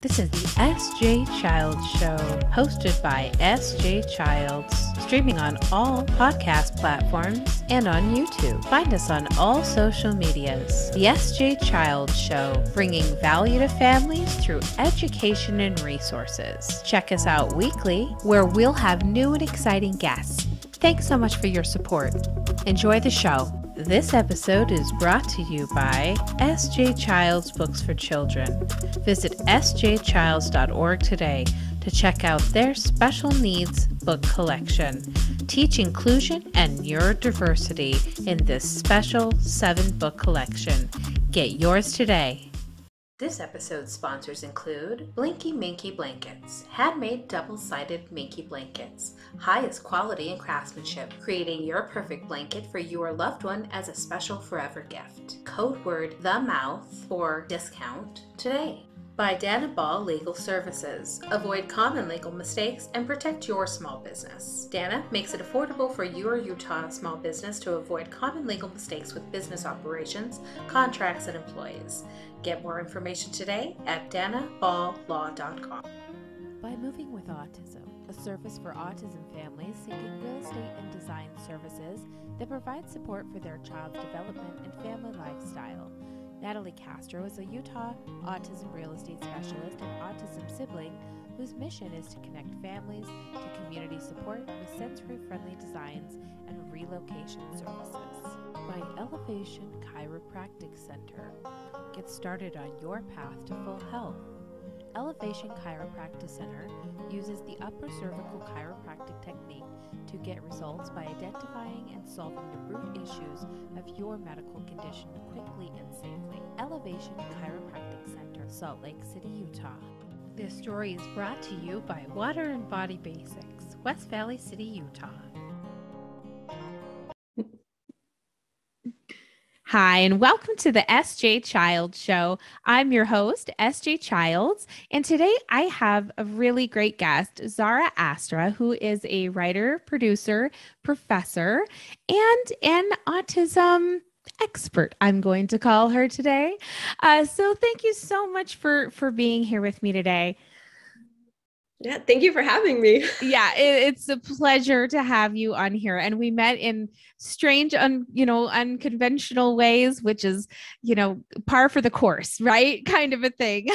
This is the S.J. Childs Show, hosted by S.J. Childs, streaming on all podcast platforms and on YouTube. Find us on all social medias. The S.J. Childs Show, bringing value to families through education and resources. Check us out weekly, where we'll have new and exciting guests. Thanks so much for your support. Enjoy the show. This episode is brought to you by S.J. Childs Books for Children. Visit sjchilds.org today to check out their special needs book collection. Teach inclusion and neurodiversity in this special 7-book collection. Get yours today. This episode's sponsors include Blinky Minky Blankets, handmade double-sided Minky blankets, highest quality and craftsmanship, creating your perfect blanket for your loved one as a special forever gift. Code word the mouth for discount today. By Dana Ball Legal Services. Avoid common legal mistakes and protect your small business. Dana makes it affordable for your Utah small business to avoid common legal mistakes with business operations, contracts, and employees. Get more information today at danaballlaw.com. By Moving with Autism, a service for autism families seeking real estate and design services that provide support for their child's development and family lifestyle. Natalie Castro is a Utah autism real estate specialist and autism sibling whose mission is to connect families to community support with sensory-friendly designs and relocation services. By Elevation Chiropractic Center. Get started on your path to full health. Elevation Chiropractic Center uses the upper cervical chiropractic technique to get results by identifying and solving the root issues of your medical condition quickly and safely. Elevation Chiropractic Center, Salt Lake City, Utah. This story is brought to you by Water and Body Basics, West Valley City, Utah. Hi, and welcome to the S.J. Childs Show. I'm your host, S.J. Childs, and today I have a really great guest, Zhara Astra, who is a writer, producer, professor, and an autism expert, I'm going to call her today. So thank you so much for being here with me today. Yeah, thank you for having me. Yeah, it's a pleasure to have you on here. And we met in strange, unconventional ways, which is, par for the course, right? Kind of a thing.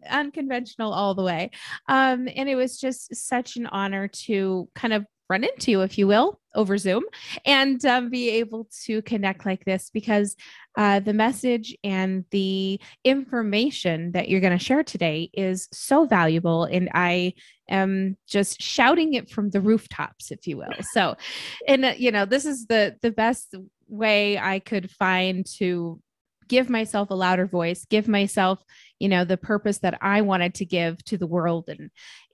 Unconventional all the way. And it was just such an honor to kind of run into you, if you will, over Zoom and be able to connect like this, because the message and the information that you're going to share today is so valuable. And I am just shouting it from the rooftops, if you will. So, and this is the best way I could find to give myself a louder voice, give myself, the purpose that I wanted to give to the world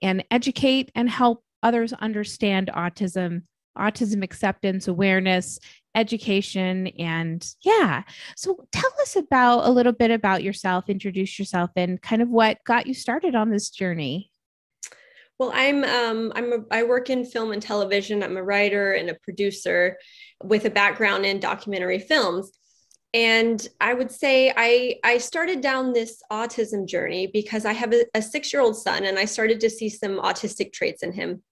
and educate and help others understand autism acceptance, awareness, education, and yeah. So tell us a little bit about yourself, introduce yourself, and kind of what got you started on this journey. Well, I work in film and television. I'm a writer and a producer with a background in documentary films. And I would say I started down this autism journey because I have a 6-year-old son, and I started to see some autistic traits in him.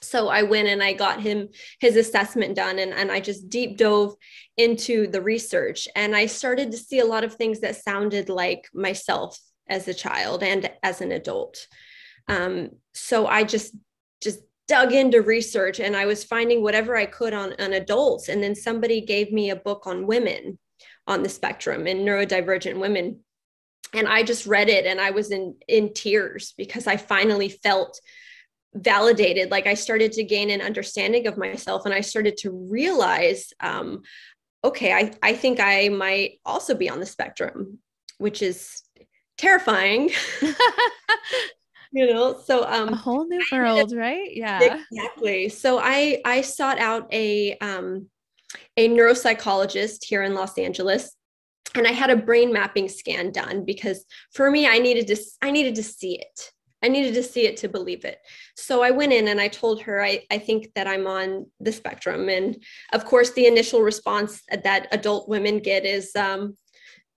So I went and I got him his assessment done, and I just deep dove into the research, and I started to see a lot of things that sounded like myself as a child and as an adult. So I just dug into research, and I was finding whatever I could on adults. And then somebody gave me a book on women on the spectrum and neurodivergent women. And I just read it, and I was in tears because I finally felt validated. Like I started to gain an understanding of myself, and I started to realize, okay, I think I might also be on the spectrum, which is terrifying. So a whole new world, right? Yeah, exactly. So I sought out a neuropsychologist here in Los Angeles, and I had a brain mapping scan done because for me, I needed to see it. I needed to see it to believe it. So I went in and I told her, I think that I'm on the spectrum. And of course, the initial response that adult women get is,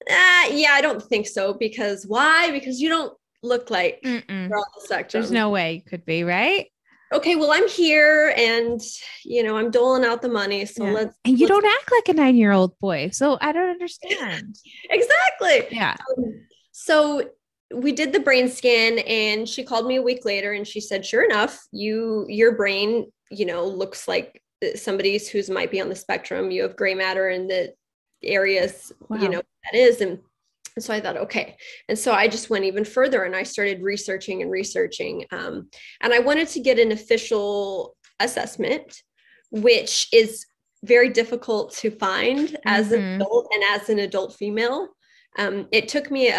Yeah, I don't think so. Because why? Because you don't look like Mm-mm. you're on the spectrum. There's no way you could be, right? Okay, well, I'm here and, I'm doling out the money. So Yeah. let's, And you let's don't act like a 9-year-old boy. So I don't understand. exactly. Yeah. So we did the brain scan and she called me a week later and she said, sure enough, your brain, looks like somebody's who's might be on the spectrum. You have gray matter in the areas, Wow. that is. And so I thought, okay. And so I just went even further and I started researching and researching. And I wanted to get an official assessment, which is very difficult to find as an adult and as an adult female. It took me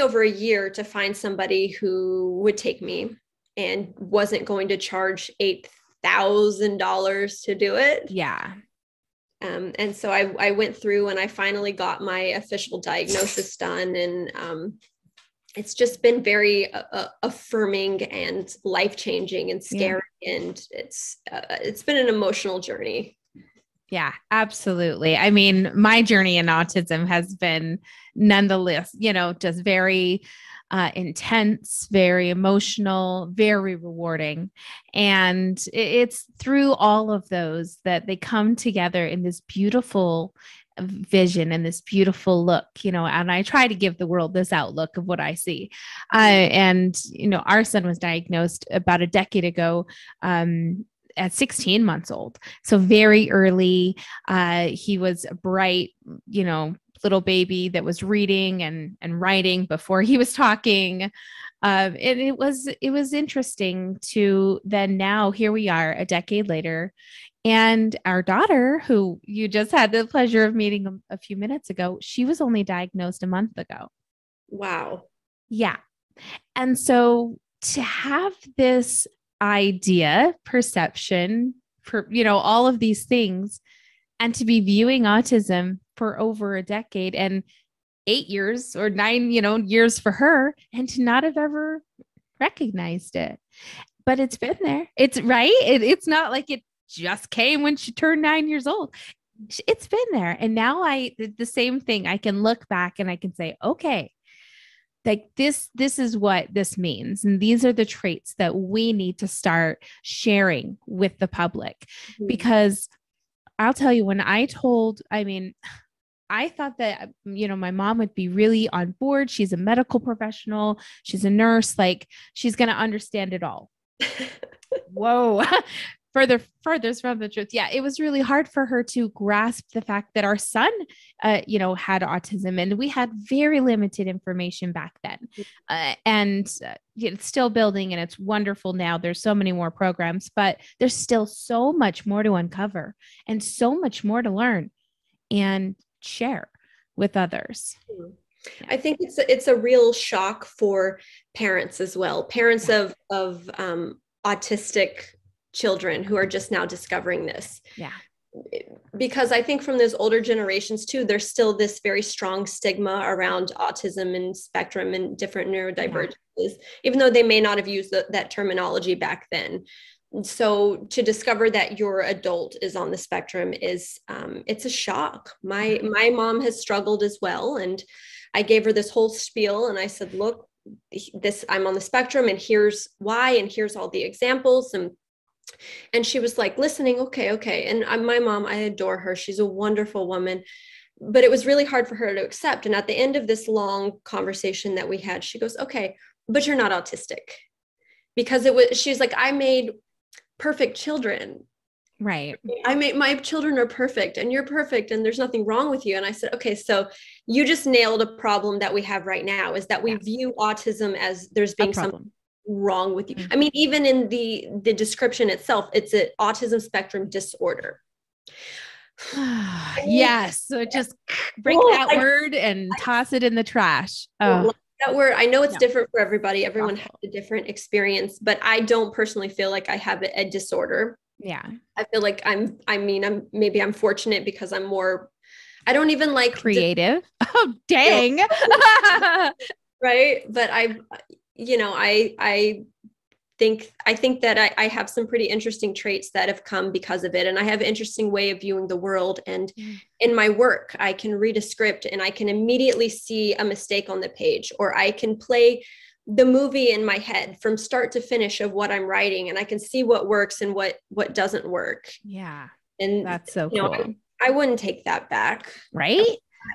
over a year to find somebody who would take me and wasn't going to charge $8,000 to do it. Yeah. And so I went through and I finally got my official diagnosis done. And it's just been very affirming and life-changing and scary. Yeah. And it's been an emotional journey. Yeah, absolutely. I mean, my journey in autism has been nonetheless, just very intense, very emotional, very rewarding. And it's through all of those that they come together in this beautiful vision and this beautiful look, and I try to give the world this outlook of what I see. And, our son was diagnosed about a decade ago. At 16 months old. So very early, he was a bright, little baby that was reading and writing before he was talking. And it was interesting to then now here we are a decade later. And our daughter, who you just had the pleasure of meeting a few minutes ago, she was only diagnosed a month ago. Wow. Yeah. And so to have this idea, perception, for all of these things, and to be viewing autism for over a decade and 8 years or 9 years for her, and to not have ever recognized it. But it's been there. It's right. It's not like it just came when she turned 9 years old. It's been there. And now the same thing, I can look back and I can say, okay, like this is what this means. And these are the traits that we need to start sharing with the public. Because I'll tell you, when I thought that, my mom would be really on board. She's a medical professional. She's a nurse. Like she's going to understand it all. Whoa. Furthest from the truth. Yeah, it was really hard for her to grasp the fact that our son, had autism, and we had very limited information back then. It's still building, and it's wonderful now. There's so many more programs, but there's still so much more to uncover and so much more to learn and share with others. I think it's a real shock for parents as well. Parents of autistic children who are just now discovering this. Yeah. Because I think from those older generations too, there's still this very strong stigma around autism and spectrum and different neurodivergences, even though they may not have used that terminology back then. So to discover that your adult is on the spectrum is, it's a shock. My mom has struggled as well. And I gave her this whole spiel and I said, look, I'm on the spectrum and here's why, and here's all the examples. And she was like listening. Okay. And my mom, I adore her. She's a wonderful woman, but it was really hard for her to accept. And at the end of this long conversation that we had, she goes, okay, but you're not autistic. Because she's like, I made perfect children. Right. My children are perfect and you're perfect and there's nothing wrong with you. And I said, okay, so you just nailed a problem that we have right now, is that we view autism as there's being something wrong with you. I mean, even in the description itself, it's an autism spectrum disorder. Yes. So just break that word and toss it in the trash. Oh, that word. I know it's different for everybody. Everyone has a different experience, but I don't personally feel like I have a disorder. Yeah. I feel like I'm fortunate because I'm more, I don't even like creative. Oh, dang. Right. But I think that I have some pretty interesting traits that have come because of it. And I have an interesting way of viewing the world. And in my work, I can read a script and I can immediately see a mistake on the page, or I can play the movie in my head from start to finish of what I'm writing. And I can see what works and what doesn't work. Yeah. And that's so cool. I wouldn't take that back. Right?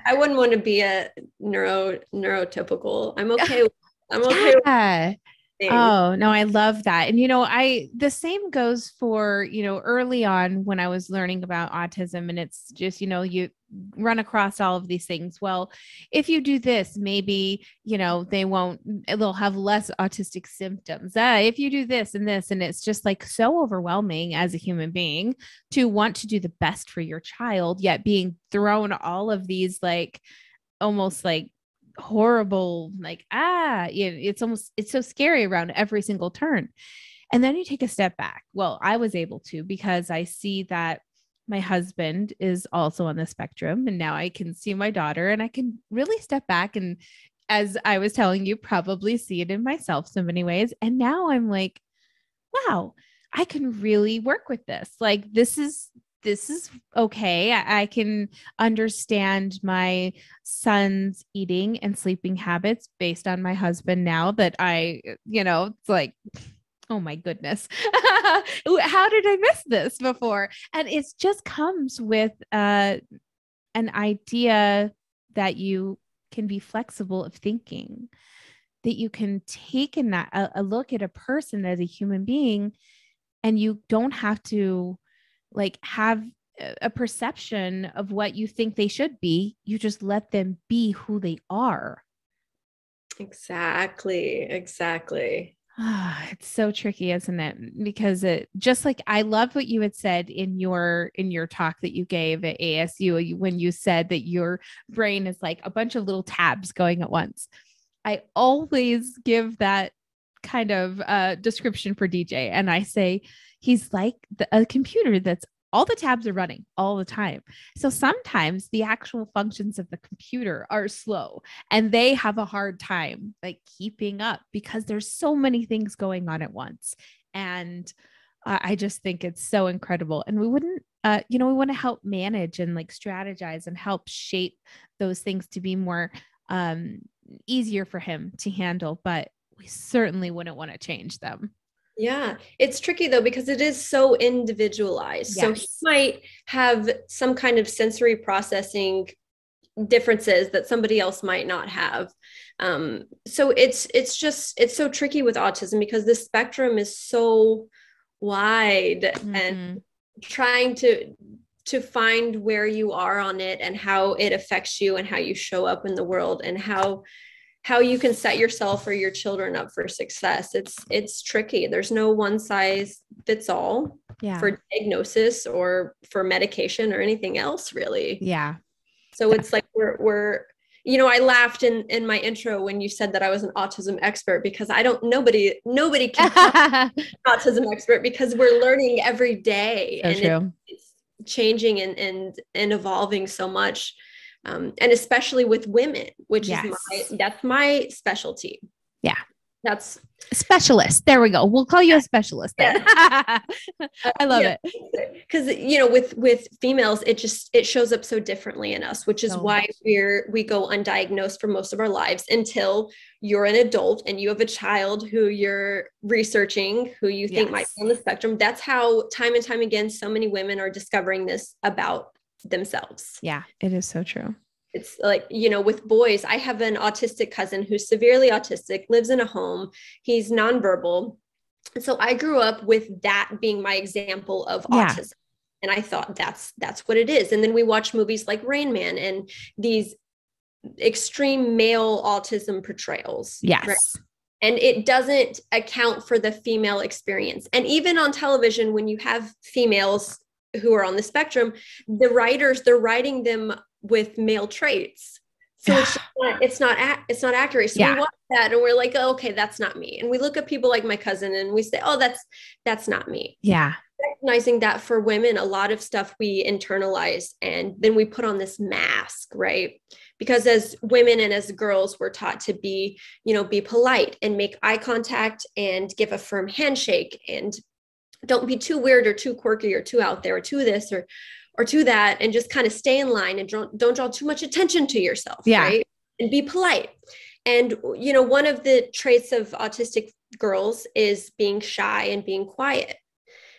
I wouldn't want to be a neurotypical. I'm okay. I'm okay Yeah. with Oh, no, I love that. And, the same goes for, early on when I was learning about autism, and it's just, you run across all of these things. Well, if you do this, maybe, they'll have less autistic symptoms. If you do this, and it's just like so overwhelming as a human being to want to do the best for your child, yet being thrown all of these, like, almost like horrible, like, it's so scary around every single turn. And then you take a step back. Well, I was able to, because I see that my husband is also on the spectrum, and now I can see my daughter, and I can really step back and, as I was telling you, probably see it in myself so many ways. And now I'm like, wow, I can really work with this. Like, this is okay. I can understand my son's eating and sleeping habits based on my husband now that it's like, oh my goodness, how did I miss this before? And it just comes with an idea that you can be flexible of thinking, that you can take a look at a person as a human being, and you don't have to like have a perception of what you think they should be. You just let them be who they are. Exactly. It's so tricky, isn't it? Because it just like, I love what you had said in your talk that you gave at ASU, when you said that your brain is like a bunch of little tabs going at once. I always give that kind of description for DJ. And I say, he's like a computer that's all the tabs are running all the time. So sometimes the actual functions of the computer are slow, and they have a hard time like keeping up because there's so many things going on at once. And I just think it's so incredible. And we wouldn't, we want to help manage and like strategize and help shape those things to be more easier for him to handle, but we certainly wouldn't want to change them. Yeah, it's tricky though, because it is so individualized. Yes. So he might have some kind of sensory processing differences that somebody else might not have. So it's so tricky with autism because the spectrum is so wide, and trying to find where you are on it and how it affects you and how you show up in the world and how you can set yourself or your children up for success. It's tricky. There's no one size fits all for diagnosis or for medication or anything else, really. Yeah. So it's like we're I laughed in my intro when you said that I was an autism expert, because nobody can be an autism expert, because we're learning every day. So and true. It's changing and evolving so much. And especially with women, which is that's my specialty. Yeah. That's specialist. There we go. We'll call you a specialist then. I love it. Because, with females, it shows up so differently in us, which is why we go undiagnosed for most of our lives until you're an adult and you have a child who you're researching, who you think might be on the spectrum. That's how time and time again, so many women are discovering this about themselves. Yeah, it is so true. It's like, with boys, I have an autistic cousin who's severely autistic, lives in a home. He's nonverbal. And so I grew up with that being my example of autism. And I thought that's what it is. And then we watch movies like Rain Man and these extreme male autism portrayals. Yes. Right? And it doesn't account for the female experience. And even on television, when you have females who are on the spectrum, the writers, they're writing them with male traits. So it's not accurate. So we watch that and we're like, oh, okay, that's not me. And we look at people like my cousin and we say, oh, that's not me. Yeah. Recognizing that for women, a lot of stuff we internalize and then we put on this mask, right? because as women and as girls, we're taught to be, be polite and make eye contact and give a firm handshake and don't be too weird or too quirky or too out there or too this or to that, and just kind of stay in line and don't draw too much attention to yourself, right? And be polite. And, one of the traits of autistic girls is being shy and being quiet.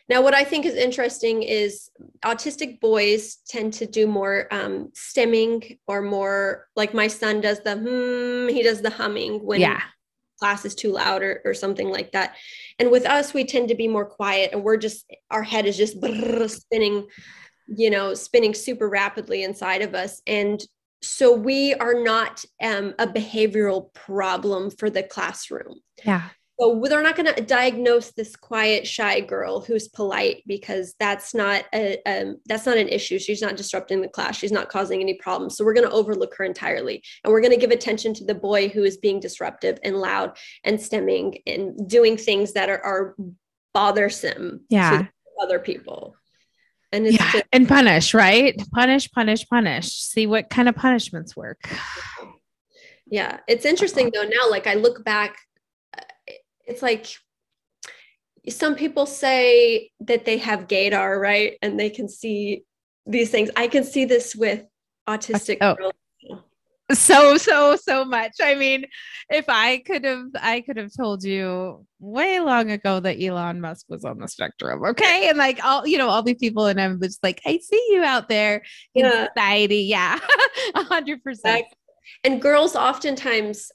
Now, what I think is interesting is autistic boys tend to do more stimming, or more like my son does he does the humming when class is too loud or something like that. And with us, we tend to be more quiet, and our head is just spinning, spinning super rapidly inside of us. And so we are not a behavioral problem for the classroom. Yeah. So they're not going to diagnose this quiet, shy girl who's polite, because that's not an issue. She's not disrupting the class. She's not causing any problems. So we're going to overlook her entirely. And we're going to give attention to the boy who is being disruptive and loud and stemming and doing things that are bothersome to other people. And it's and punish, right? Punish. See what kind of punishments work. Yeah. It's interesting though. Now, like I look back, it's like some people say that they have gaydar, right? And they can see these things. I can see this with autistic girls. So much. I mean, if I could have told you way long ago that Elon Musk was on the spectrum. Okay. And like all these people, and I'm just like, I see you out there in society. Yeah. 100%. And girls oftentimes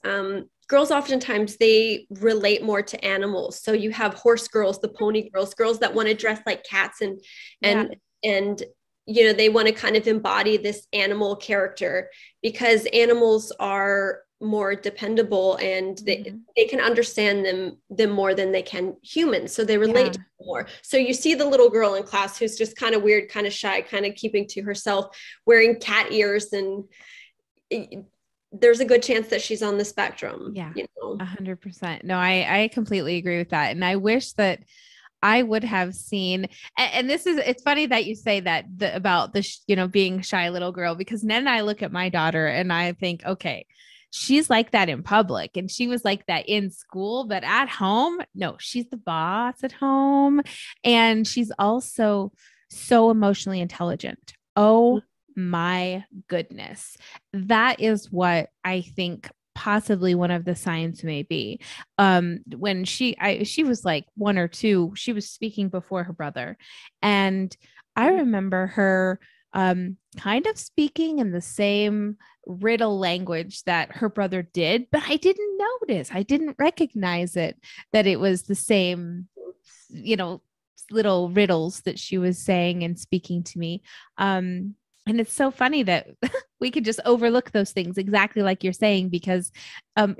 they relate more to animals. So you have horse girls, the pony girls that want to dress like cats and they want to kind of embody this animal character, because animals are more dependable and they can understand them more than they can humans. So they relate to them more. So you see the little girl in class who's just kind of weird, kind of shy, kind of keeping to herself, wearing cat ears, and there's a good chance that she's on the spectrum. Yeah, 100%. No, I completely agree with that. And I wish that I would have seen, and it's funny that you say that about the, being shy little girl, because then I look at my daughter and I think, okay, she's like that in public and she was like that in school, but at home, no, she's the boss at home. And she's also so emotionally intelligent. Oh my goodness. That is what I think possibly one of the signs may be. When she was like 1 or 2, she was speaking before her brother. And I remember her kind of speaking in the same riddle language that her brother did, but I didn't recognize it, that it was the same, little riddles that she was saying and speaking to me. And it's so funny that we could just overlook those things, exactly like you're saying, because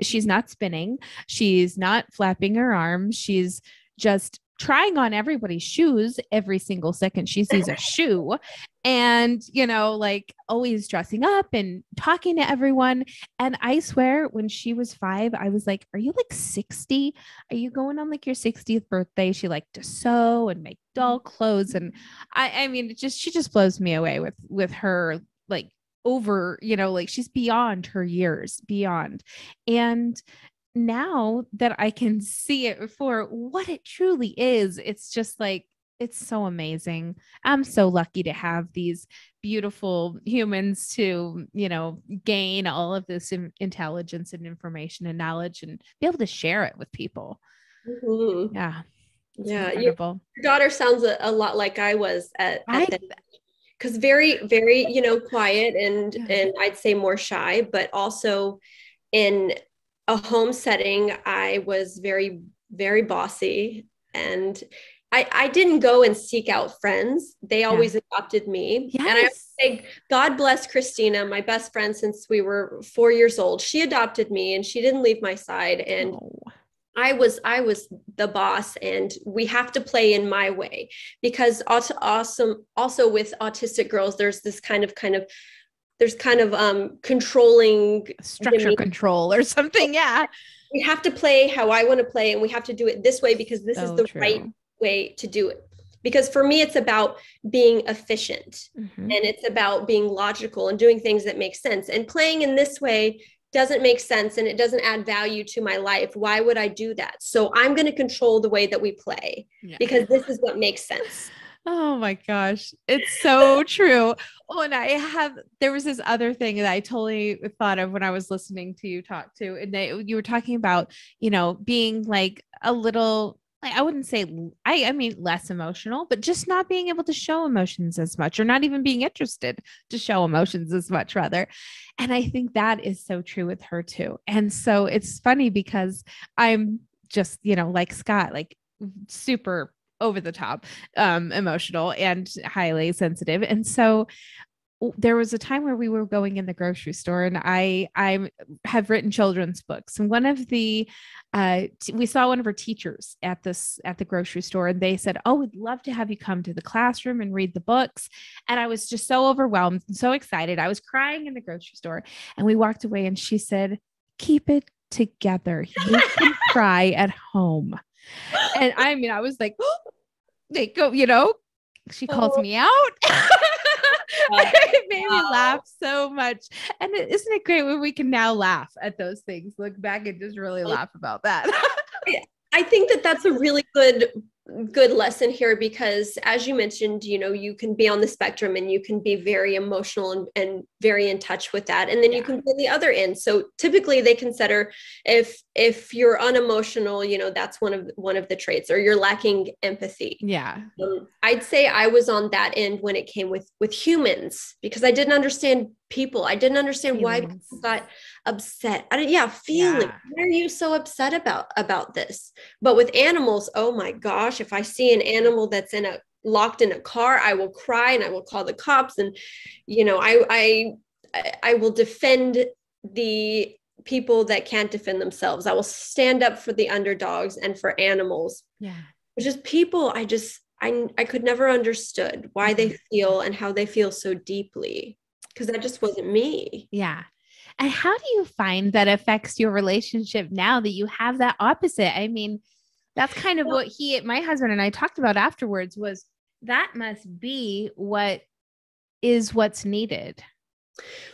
she's not spinning. She's not flapping her arms. She's just trying on everybody's shoes every single second she sees a shoe, and, like always dressing up and talking to everyone. And I swear when she was 5, I was like, are you like 60? Are you going on like your 60th birthday? She liked to sew and make doll clothes. And I mean, she just blows me away with her, like over, like she's beyond her years, beyond. And now that I can see it for what it truly is, it's just like, it's so amazing. I'm so lucky to have these beautiful humans to, gain all of this intelligence and information and knowledge and be able to share it with people. Mm-hmm. Yeah. Your daughter sounds a lot like I was at that, because very, very, quiet and I'd say more shy, but also in a home setting, I was very, very bossy, and I didn't go and seek out friends. They always adopted me. Yes. And I say, God bless Christina, my best friend since we were 4 years old. She adopted me and she didn't leave my side. And I was the boss, and we have to play in my way, because also with autistic girls, there's this kind of controlling structure control or something. Yeah. We have to play how I want to play, and we have to do it this way because this is the right way to do it. because for me, it's about being efficient Mm-hmm. and it's about being logical and doing things that make sense. And playing in this way doesn't make sense and it doesn't add value to my life. Why would I do that? So I'm going to control the way that we play because this is what makes sense. Oh my gosh. It's so true. Oh, and there was this other thing that I totally thought of when I was listening to you talk to, and you were talking about, being like a little, like, I wouldn't say, I mean, less emotional, but just not being able to show emotions as much, or not even being interested to show emotions as much, rather. And I think that is so true with her too. And so it's funny because I'm just, like Scott, like super over the top emotional and highly sensitive. And so there was a time where we were going in the grocery store, and I have written children's books, and one of the we saw one of our teachers at the grocery store, and they said, "Oh, we'd love to have you come to the classroom and read the books." And I was just so overwhelmed and so excited. I was crying in the grocery store, and we walked away, and she said, "Keep it together. You can cry at home." And I mean, I was like, oh, they go, she calls me out. It made me laugh so much. And isn't it great when we can now laugh at those things, look back and just really laugh about that? I think that that's a really good lesson here, because as you mentioned, you can be on the spectrum and you can be very emotional and very in touch with that. And then you can be on the other end. So typically they consider if you're unemotional, that's one of the traits, or you're lacking empathy. Yeah. I'd say I was on that end when it came with humans, because I didn't understand people. I didn't understand why people got upset. Feeling. Why are you so upset about this? But with animals, oh my gosh, if I see an animal that's locked in a car, I will cry and I will call the cops. And I will defend the people that can't defend themselves. I will stand up for the underdogs and for animals. Yeah. Just people, I could never understood why they feel and how they feel so deeply, because that just wasn't me. Yeah. And how do you find that affects your relationship now that you have that opposite? I mean, that's kind of what my husband and I talked about afterwards, was that must be what's needed.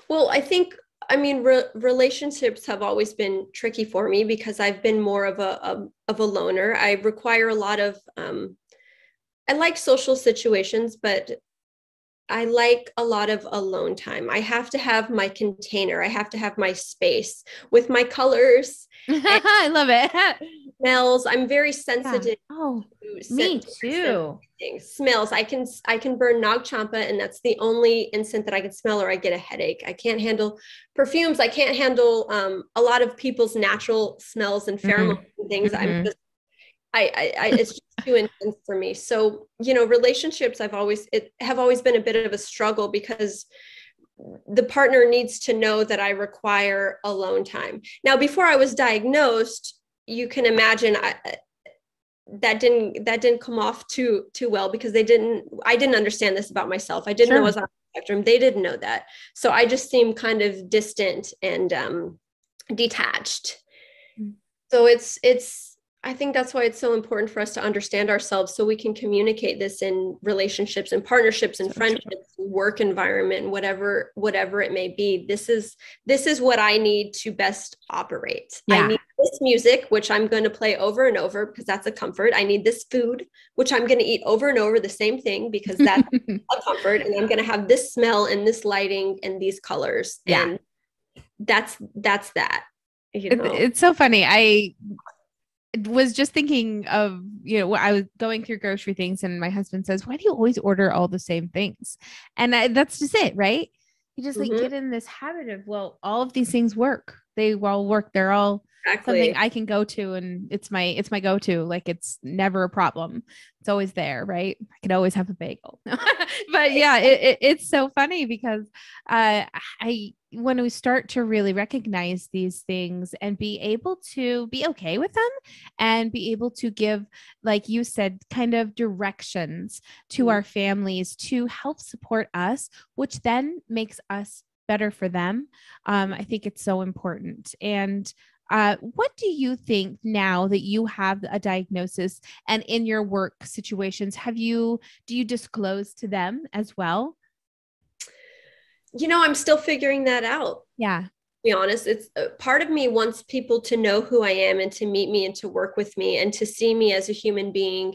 Well, I mean, relationships have always been tricky for me because I've been more of a loner. I require a lot of, I like social situations, but I like a lot of alone time. I have to have my container. I have to have my space with my colors. I love it. Smells. I'm very sensitive. Yeah. Oh, me too. Smells. I can burn Nag Champa, and that's the only incense that I can smell, or I get a headache. I can't handle perfumes. I can't handle a lot of people's natural smells and pheromones and things. I'm just it's just too intense for me. So, relationships have always been a bit of a struggle, because the partner needs to know that I require alone time. Now, before I was diagnosed, you can imagine that didn't come off too well, because I didn't understand this about myself. I didn't know I was on the spectrum. They didn't know that. So I just seemed kind of distant and detached. So I think that's why it's so important for us to understand ourselves, so we can communicate this in relationships and partnerships and friendships, work environment, whatever it may be. This is what I need to best operate. I need this music, which I'm going to play over and over because that's a comfort. I need this food, which I'm going to eat over and over the same thing because that's a comfort. And I'm going to have this smell and this lighting and these colors. Yeah. And that's that. It's so funny. I was just thinking of, I was going through grocery things, and my husband says, "Why do you always order all the same things?" And that's just it, right? You just like get in this habit of, well, all of these things work. They all work. They're all something I can go to, and it's my go-to. Like, it's never a problem. It's always there, right? I could always have a bagel. But yeah, it's so funny because when we start to really recognize these things and be able to be okay with them and be able to give, like you said, kind of directions to our families to help support us, which then makes us better for them. I think it's so important. And What do you think now that you have a diagnosis and in your work situations, do you disclose to them as well? I'm still figuring that out. Yeah. To be honest, it's part of me wants people to know who I am and to meet me and to work with me and to see me as a human being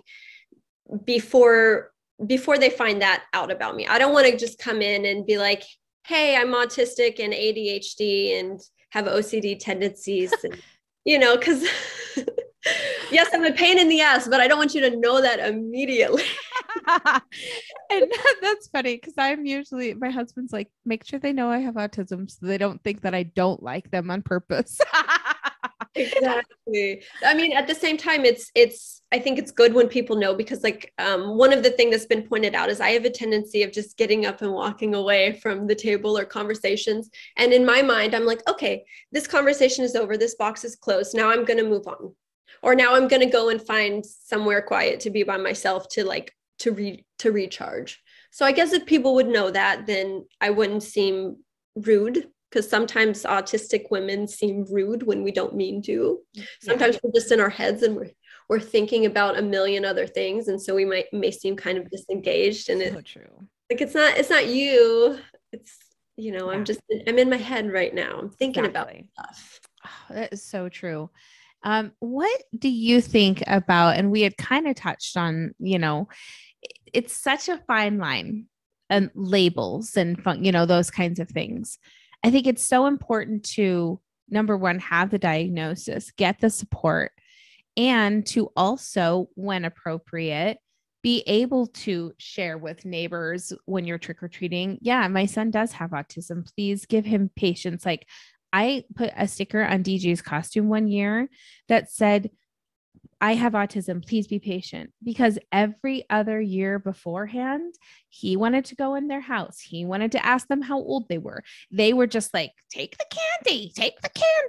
before they find that out about me. I don't want to just come in and be like, hey, I'm autistic and ADHD and have OCD tendencies. And, because yes, I'm a pain in the ass, but I don't want you to know that immediately. And that's funny because my husband's like, make sure they know I have autism so they don't think that I don't like them on purpose. Exactly. I mean, at the same time, I think it's good when people know, because one of the things that's been pointed out is I have a tendency of just getting up and walking away from the table or conversations. And in my mind, I'm like, okay, this conversation is over. This box is closed. Now I'm going to move on. Or now I'm going to go and find somewhere quiet to be by myself to recharge. So I guess if people would know that, then I wouldn't seem rude, because sometimes autistic women seem rude when we don't mean to. Sometimes we're just in our heads and we're thinking about a million other things, and so we may seem kind of disengaged. And so true. Like it's not you. It's I'm in my head right now. I'm thinking about stuff. Oh, that is so true. What do you think about? And we had kind of touched on, it's such a fine line and labels and those kinds of things. I think it's so important to, number one, have the diagnosis, get the support, and to also, when appropriate, be able to share with neighbors when you're trick-or-treating. Yeah, my son does have autism. Please give him patience. Like, I put a sticker on DJ's costume one year that said, I have autism, please be patient, because every other year beforehand, he wanted to go in their house. He wanted to ask them how old they were. They were just like, take the candy.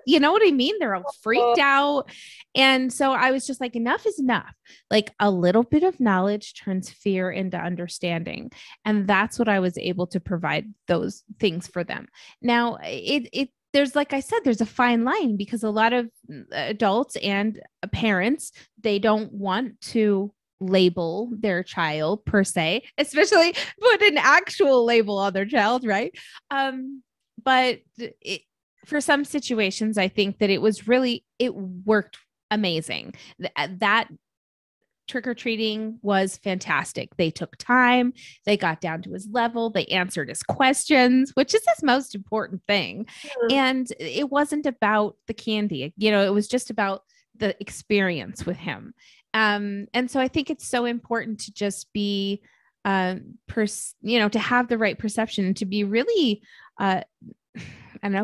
You know what I mean? They're all freaked out. And so I was just like, enough is enough. Like, a little bit of knowledge turns fear into understanding. And that's what I was able to provide those things for them. Now, there's, like I said, there's a fine line, because a lot of adults and parents, they don't want to label their child per se, especially put an actual label on their child, right? But for some situations, I think that it worked amazing. That trick-or-treating was fantastic. They took time, they got down to his level, they answered his questions, which is his most important thing. And it wasn't about the candy, it was just about the experience with him. And so I think it's so important to just be, to have the right perception, and to be really,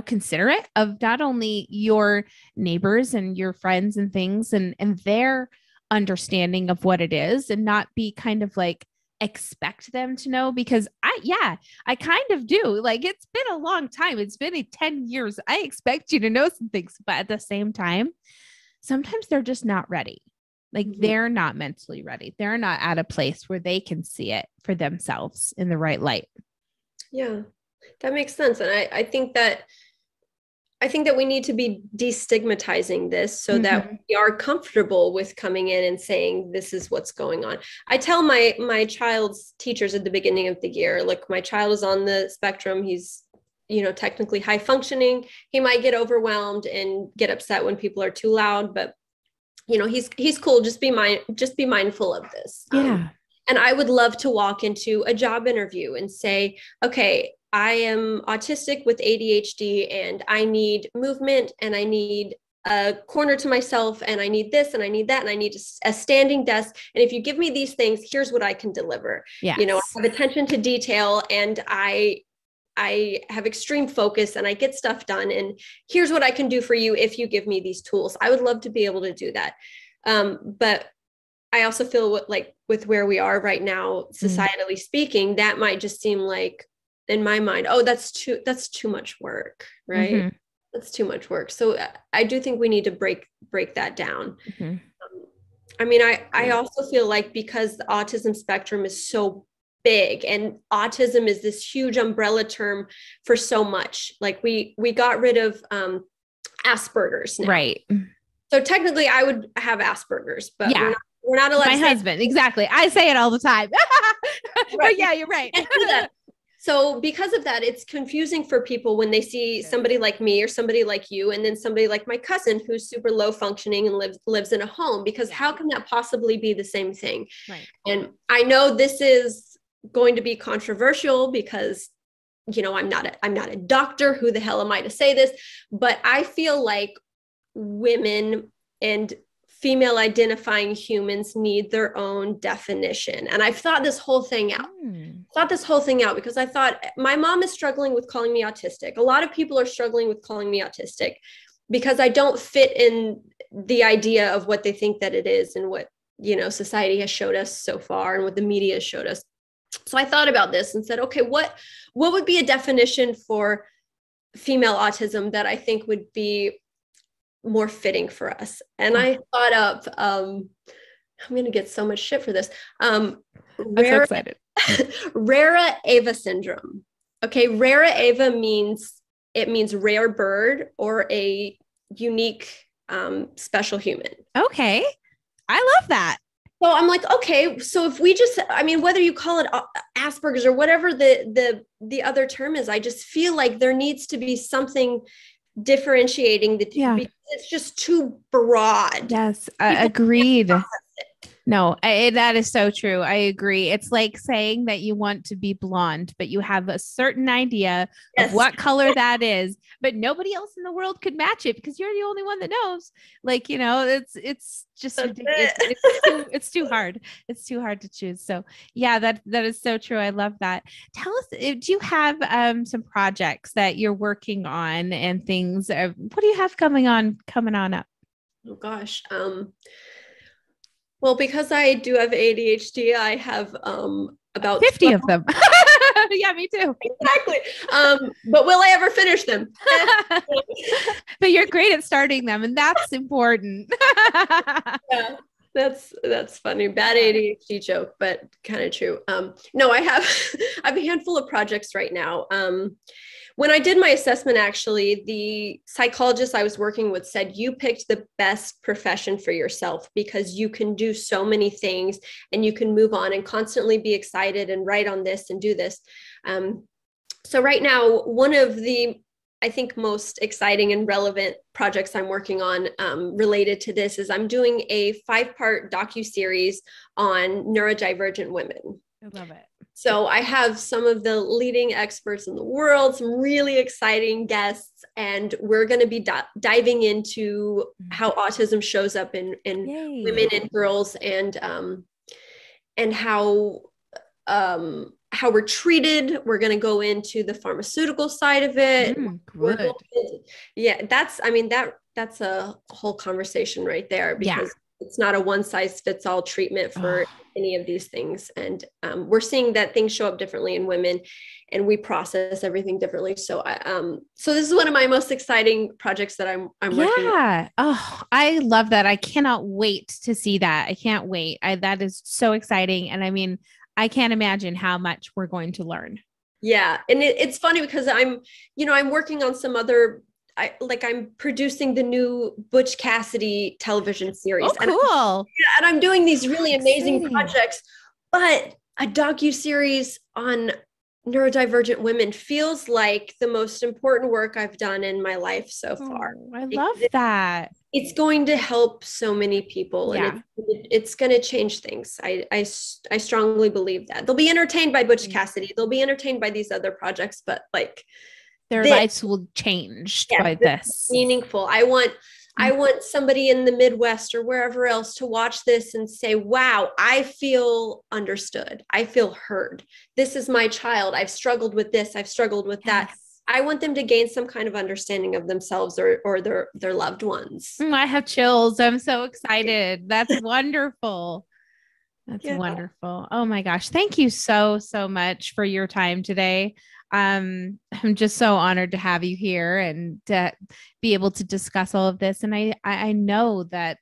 considerate of not only your neighbors and your friends and things and their understanding of what it is, and not be kind of like expect them to know, because I kind of do. Like, it's been a long time. It's been 10 years. I expect you to know some things, but at the same time, sometimes they're just not ready. Like, they're not mentally ready. They're not at a place where they can see it for themselves in the right light. Yeah, that makes sense. And I think that we need to be destigmatizing this so that we are comfortable with coming in and saying, this is what's going on. I tell my child's teachers at the beginning of the year, look, my child is on the spectrum. He's, technically high functioning. He might get overwhelmed and get upset when people are too loud, but he's cool. Just be mindful of this. Yeah. And I would love to walk into a job interview and say, okay, I am autistic with ADHD and I need movement and I need a corner to myself and I need this and I need that and I need a standing desk. And if you give me these things, here's what I can deliver. Yes. I have attention to detail and I have extreme focus and I get stuff done. And here's what I can do for you if you give me these tools. I would love to be able to do that. But I also feel with where we are right now, societally speaking, that might just seem like, in my mind, oh, that's too much work, right? That's too much work. So I do think we need to break that down. I mean, I also feel like, because the autism spectrum is so big and autism is this huge umbrella term for so much, like we got rid of, Asperger's now. Right. So technically I would have Asperger's, but Yeah. we're not allowed My to say husband. Exactly. I say it all the time. But yeah, you're right. So because of that, it's confusing for people when they see somebody like me or somebody like you, and then somebody like my cousin who's super low functioning and lives in a home, because how can that possibly be the same thing? Right. And I know this is going to be controversial because, you know, I'm not a doctor. Who the hell am I to say this? But I feel like women and female identifying humans need their own definition. And I've thought this whole thing out. Because I thought my mom is struggling with calling me autistic. A lot of people are struggling with calling me autistic because I don't fit in the idea of what they think that it is and what, you know, society has showed us so far and what the media has showed us. So I thought about this and said, okay, what would be a definition for female autism that I think would be more fitting for us? And I thought up, I'm going to get so much shit for this. I'm so excited. Rara Ava syndrome. Okay. Rara Ava means rare bird or a unique, special human. Okay. I love that. So I'm like, okay, so if we just, I mean, whether you call it Asperger's or whatever the other term is, I just feel like there needs to be something differentiating the two, because it's just too broad. Yes, agreed. No, that is so true. I agree. It's like saying that you want to be blonde, but you have a certain idea of what color that is, but nobody else in the world could match it because you're the only one that knows. Like, you know, it's just ridiculous. It's too hard. It's too hard to choose. So yeah, that is so true. I love that. Tell us, do you have some projects that you're working on and things? What do you have coming on up? Oh gosh. Well, because I do have ADHD, I have about 50 of them. Yeah, me too. Exactly. But will I ever finish them? But you're great at starting them, and that's important. Yeah, that's funny. Bad ADHD joke, but kind of true. No, I have a handful of projects right now. When I did my assessment, actually, the psychologist I was working with said, you picked the best profession for yourself because you can do so many things and you can move on and constantly be excited and write on this and do this. So right now, one of the, I think, most exciting and relevant projects I'm working on related to this is I'm doing a 5-part docu-series on neurodivergent women. I love it. So I have some of the leading experts in the world, some really exciting guests, and we're going to be diving into how autism shows up in women and girls, and how we're treated. We're going to go into the pharmaceutical side of it. Good. That's a whole conversation right there, because it's not a one-size-fits-all treatment for any of these things. And we're seeing that things show up differently in women and we process everything differently. So so this is one of my most exciting projects that I'm working on. Oh, I love that. I cannot wait to see that. I can't wait. That is so exciting. And I mean, I can't imagine how much we're going to learn. Yeah. And it's funny because I'm working on some other, I'm producing the new Butch Cassidy television series. Oh, cool. And I'm doing these really amazing projects, but a docu-series on neurodivergent women feels like the most important work I've done in my life so far. I love that. It's going to help so many people, and it's going to change things. I strongly believe that. They'll be entertained by Butch Cassidy. They'll be entertained by these other projects, but their lives will change by this. Meaningful. I want somebody in the Midwest or wherever else to watch this and say, wow, I feel understood. I feel heard. This is my child. I've struggled with this. I've struggled with that. I want them to gain some kind of understanding of themselves or their loved ones. I have chills. I'm so excited. That's wonderful. That's wonderful. Oh my gosh. Thank you so much for your time today. I'm just so honored to have you here and to be able to discuss all of this. And I know that,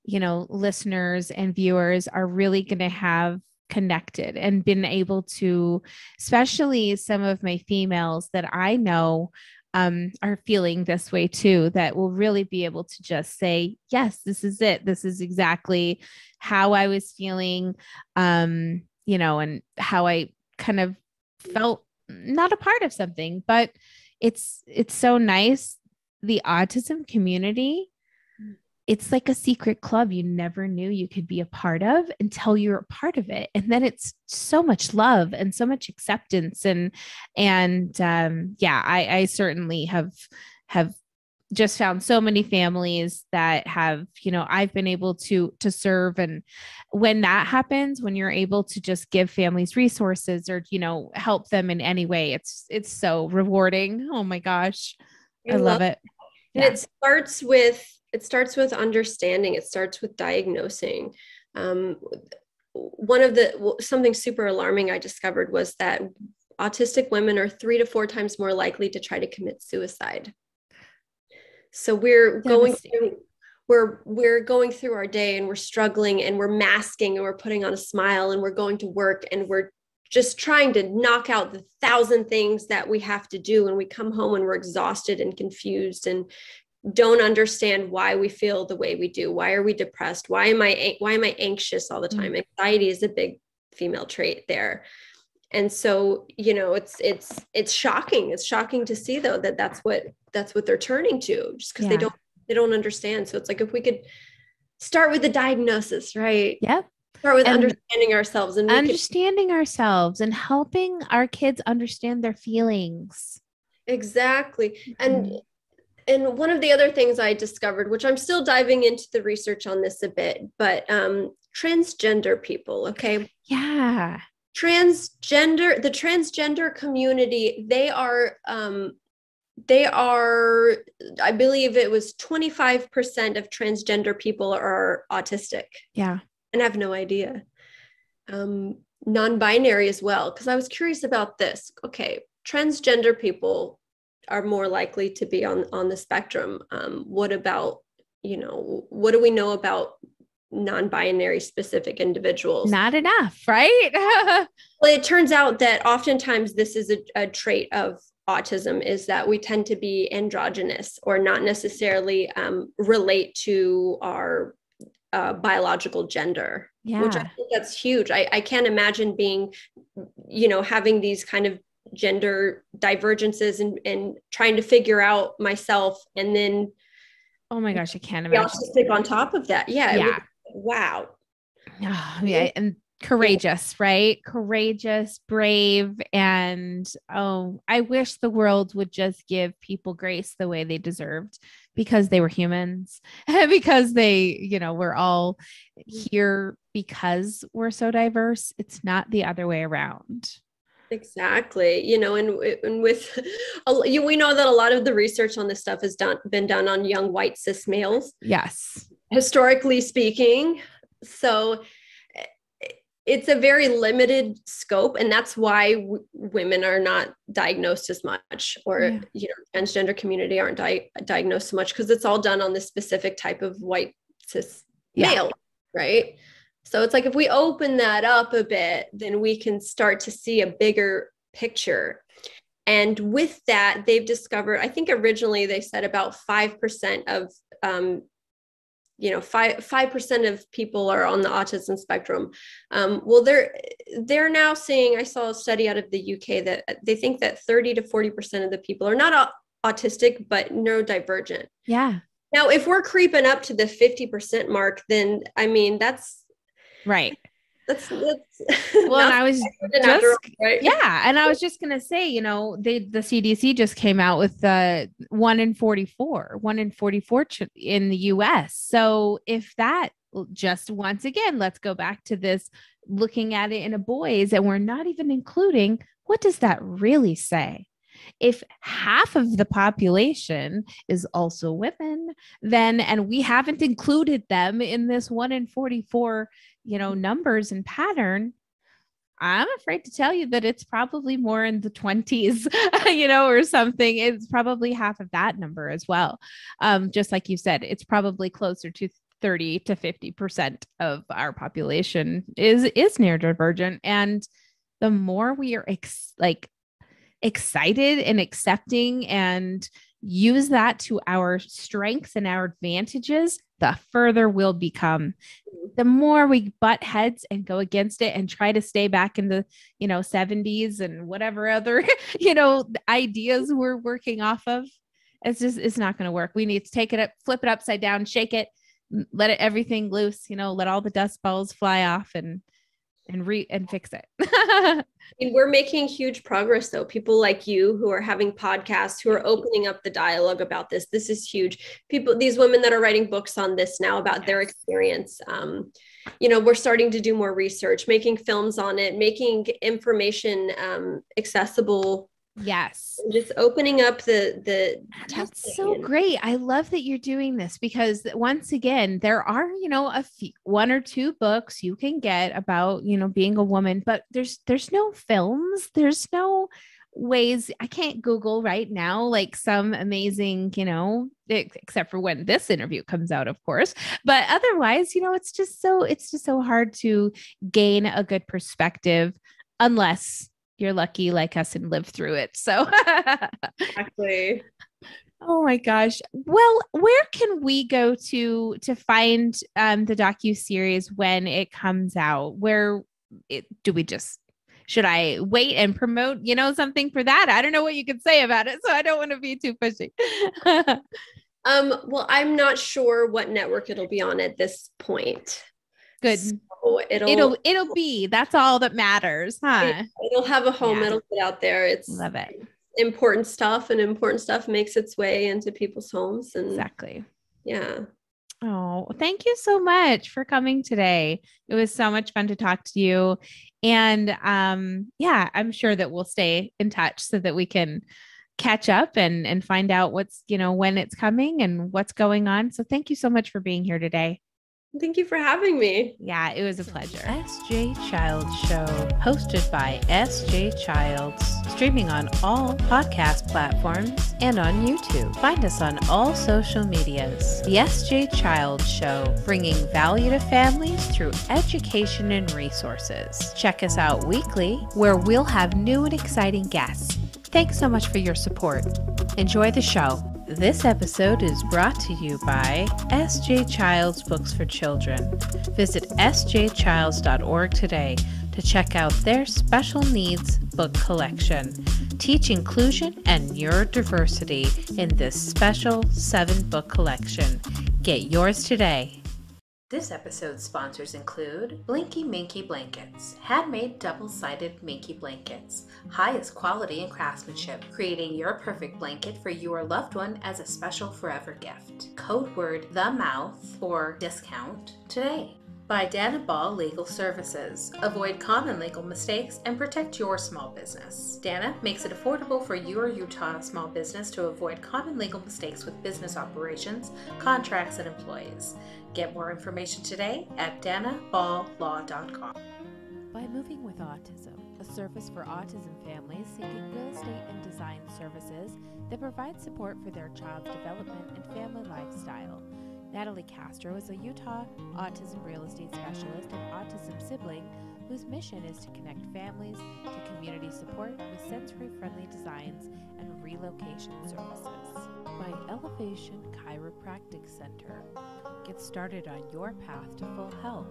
listeners and viewers are really going to have connected and been able to, especially some of my females that I know are feeling this way too, that will really be able to just say, yes, this is it. This is exactly how I was feeling, and how I kind of felt not a part of something. But it's so nice. The autism community, it's like a secret club you never knew you could be a part of until you're a part of it. And then it's so much love and so much acceptance. I certainly have just found so many families that have, I've been able to serve. And when that happens, when you're able to just give families resources or, help them in any way, it's so rewarding. Oh my gosh. I love it. And it starts with understanding. It starts with diagnosing. Something super alarming I discovered was that autistic women are 3 to 4 times more likely to try to commit suicide. So we're going through our day, and we're struggling, and we're masking, and we're putting on a smile, and we're going to work, and we're just trying to knock out the 1,000 things that we have to do. And we come home and we're exhausted and confused and don't understand why we feel the way we do. Why are we depressed? Why am I anxious all the time? Anxiety is a big female trait there. And so, it's shocking. It's shocking to see though, that's what they're turning to, just because they don't understand. So it's like, if we could start with the diagnosis, right? Yep. Start with understanding ourselves and helping our kids understand their feelings. Exactly. And one of the other things I discovered, which I'm still diving into the research on this a bit, but transgender people, okay? Yeah. The transgender community, they are, I believe it was 25% of transgender people are autistic. Yeah. And I have no idea. Non-binary as well, because I was curious about this. Okay, transgender people are more likely to be on the spectrum. What about, what do we know about non-binary specific individuals? Not enough, right? Well, it turns out that oftentimes this is a trait of autism, is that we tend to be androgynous, or not necessarily relate to our biological gender, which I think that's huge. I can't imagine being, having these kind of gender divergences and trying to figure out myself, and then, oh my gosh, I can't imagine autistic on top of that. Wow. Oh, yeah. And courageous, right? Courageous, brave. And I wish the world would just give people grace the way they deserved, because they were humans, because they, we're all here because we're so diverse. It's not the other way around. Exactly. And with, we know that a lot of the research on this stuff has been done on young white cis males. Yes. Historically speaking. So it's a very limited scope, and that's why women are not diagnosed as much, or transgender community aren't diagnosed so much, because it's all done on this specific type of white cis male, right? So it's like, if we open that up a bit, then we can start to see a bigger picture. And with that, they've discovered, I think originally they said about 5% of 5% of people are on the autism spectrum. Well, they're now seeing, I saw a study out of the UK that they think that 30 to 40% of the people are not autistic, but neurodivergent. Yeah. Now, if we're creeping up to the 50% mark, then, I mean, that's right. That's well, and I was and I was just going to say, the CDC just came out with 1 in 44 in the US. So if that, just once again, let's go back to this, looking at it in a boys, and we're not even including, what does that really say? If half of the population is also women, then, and we haven't included them in this 1 in 44, numbers and pattern, I'm afraid to tell you that it's probably more in the 20s, or something. It's probably half of that number as well. Just like you said, it's probably closer to 30 to 50% of our population is neurodivergent. And the more we are excited and accepting and use that to our strengths and our advantages, the further we'll become. The more we butt heads and go against it and try to stay back in the, 70s and whatever other, ideas we're working off of, it's not going to work. We need to take it up, flip it upside down, shake it, let it everything loose, let all the dust balls fly off and fix it. And we're making huge progress though. People like you who are having podcasts, who are opening up the dialogue about this. This is huge. These women that are writing books on this now about their experience. We're starting to do more research, making films on it, making information accessible. Yes. Just opening up the That's so great. I love that you're doing this because once again, there are, one or two books you can get about, being a woman, but there's no films. There's no ways. I can't Google right now, like some amazing, except for when this interview comes out, of course, but otherwise, it's just so hard to gain a good perspective unless you're lucky like us and live through it. So exactly. Oh my gosh. Well, where can we go to find the docu-series when it comes out? Should I wait and promote, something for that? I don't know what you could say about it, so I don't want to be too pushy. Well, I'm not sure what network it'll be on at this point. Good. So it'll be, that's all that matters, huh? It'll have a home. Yeah. It'll get out there. Love it. Important stuff, and important stuff makes its way into people's homes. And exactly. Yeah. Oh, thank you so much for coming today. It was so much fun to talk to you. And I'm sure that we'll stay in touch so that we can catch up and find out what's, when it's coming and what's going on. So thank you so much for being here today. Thank you for having me. Yeah, it was a pleasure. SJ Childs Show, hosted by SJ Childs, streaming on all podcast platforms and on YouTube. Find us on all social medias. The SJ Childs Show, bringing value to families through education and resources. Check us out weekly, where we'll have new and exciting guests. Thanks so much for your support. Enjoy the show. This episode is brought to you by SJ Childs Books for Children. Visit sjchilds.org today to check out their special needs book collection. Teach inclusion and neurodiversity in this special 7-book collection. Get yours today. This episode's sponsors include Blinky Minky Blankets, handmade double-sided Minky blankets, highest quality and craftsmanship, creating your perfect blanket for your loved one as a special forever gift. Code word The Mouth for discount today. By Dana Ball Legal Services. Avoid common legal mistakes and protect your small business. Dana makes it affordable for your Utah small business to avoid common legal mistakes with business operations, contracts, and employees. Get more information today at danaballlaw.com. By Moving with Autism, a service for autism families seeking real estate and design services that provide support for their child's development and family lifestyle. Natalie Castro is a Utah autism real estate specialist and autism sibling whose mission is to connect families to community support with sensory-friendly designs and relocation services. By Elevation Chiropractic Center. Get started on your path to full health.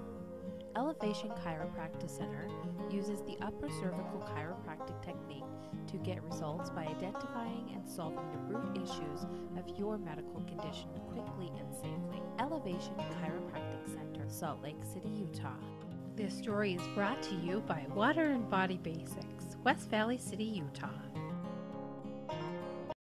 Elevation Chiropractic Center uses the upper cervical chiropractic technique to get results by identifying and solving the root issues of your medical condition quickly and safely. Elevation Chiropractic Center, Salt Lake City, Utah. This story is brought to you by Water and Body Basics, West Valley City, Utah.